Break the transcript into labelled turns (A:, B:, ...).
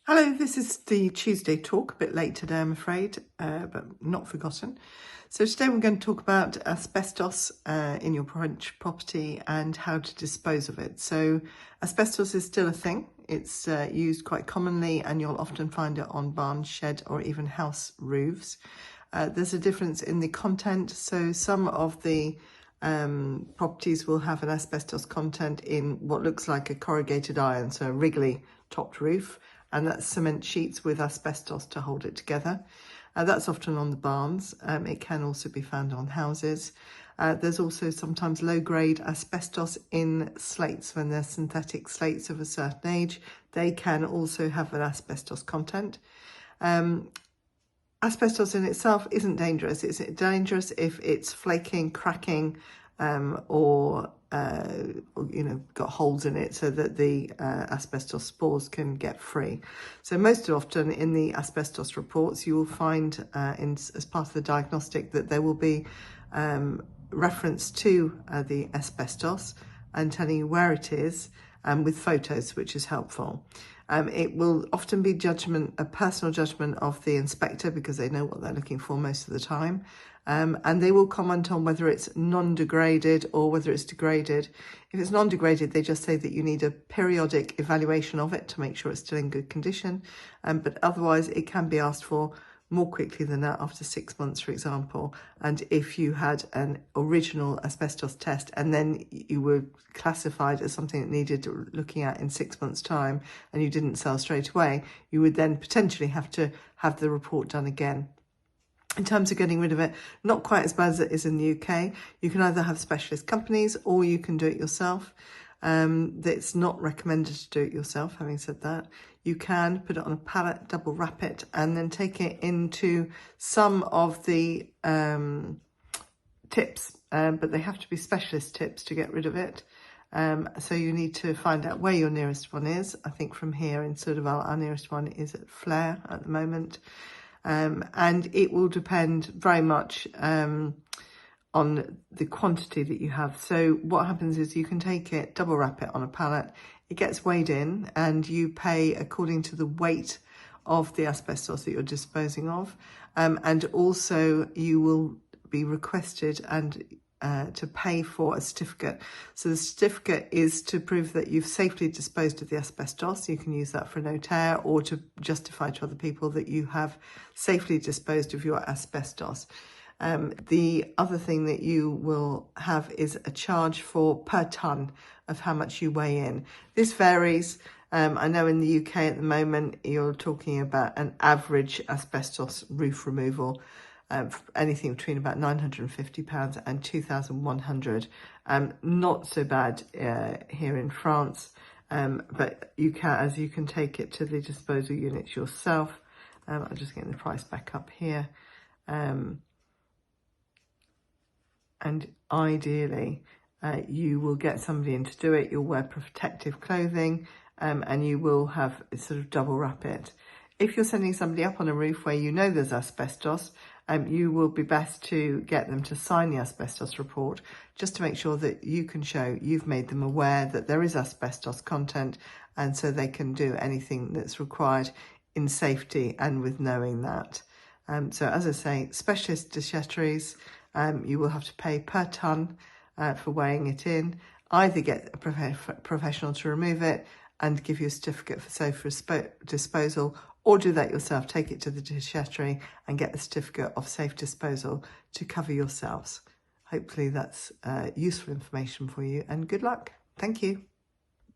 A: Hello, this is the Tuesday talk, a bit late today I'm afraid, but not forgotten. So today we're going to talk about asbestos in your French property and how to dispose of it. So asbestos is still a thing. It's used quite commonly and you'll often find it on barn, shed or even house roofs. There's a difference in the content. So some of the properties will have an asbestos content in what looks like a corrugated iron, so a wriggly topped roof, and that's cement sheets with asbestos to hold it together. That's often on the barns. It can also be found on houses. There's also sometimes low-grade asbestos in slates. When they're synthetic slates of a certain age, they can also have an asbestos content. Asbestos in itself isn't dangerous. It's dangerous if it's flaking, cracking, or got holes in it so that the asbestos spores can get free. So most often in the asbestos reports you will find as part of the diagnostic that there will be reference to the asbestos and telling you where it is with photos, which is helpful. It will often be a personal judgment of the inspector because they know what they're looking for most of the time. And they will comment on whether it's non-degraded or whether it's degraded. If it's non-degraded, they just say that you need a periodic evaluation of it to make sure it's still in good condition. But otherwise, it can be asked for more quickly than that, after 6 months, for example. And if you had an original asbestos test and then you were classified as something that needed looking at in 6 months' time and you didn't sell straight away, you would then potentially have to have the report done again. In terms of getting rid of it, not quite as bad as it is in the UK. You can either have specialist companies or you can do it yourself. It's not recommended to do it yourself. Having said that, you can put it on a pallet, double wrap it, and then take it into some of the tips, but they have to be specialist tips to get rid of it. So you need to find out where your nearest one is. I think from here in Soudeval, our nearest one is at Flare at the moment. And it will depend very much on the quantity that you have. So what happens is you can take it, double wrap it on a pallet, it gets weighed in and you pay according to the weight of the asbestos that you're disposing of. And also you will be requested to pay for a certificate. So the certificate is to prove that you've safely disposed of the asbestos. You can use that for a notaire or to justify to other people that you have safely disposed of your asbestos. The other thing that you will have is a charge for per tonne of how much you weigh in. This varies. I know in the UK at the moment, you're talking about an average asbestos roof removal anything between about £950 and £2,100. Not so bad here in France, but you can take it to the disposal units yourself. I'm just getting the price back up here. And ideally, you will get somebody in to do it. You'll wear protective clothing and you will have sort of double wrap it. If you're sending somebody up on a roof where you know there's asbestos, you will be best to get them to sign the asbestos report just to make sure that you can show you've made them aware that there is asbestos content, and so they can do anything that's required in safety and with knowing that. So as I say, specialist déchetteries, you will have to pay per tonne for weighing it in. Either get a professional to remove it and give you a certificate for safe disposal, or do that yourself, take it to the déchetterie and get the certificate of safe disposal to cover yourselves. Hopefully that's useful information for you, and good luck. Thank you.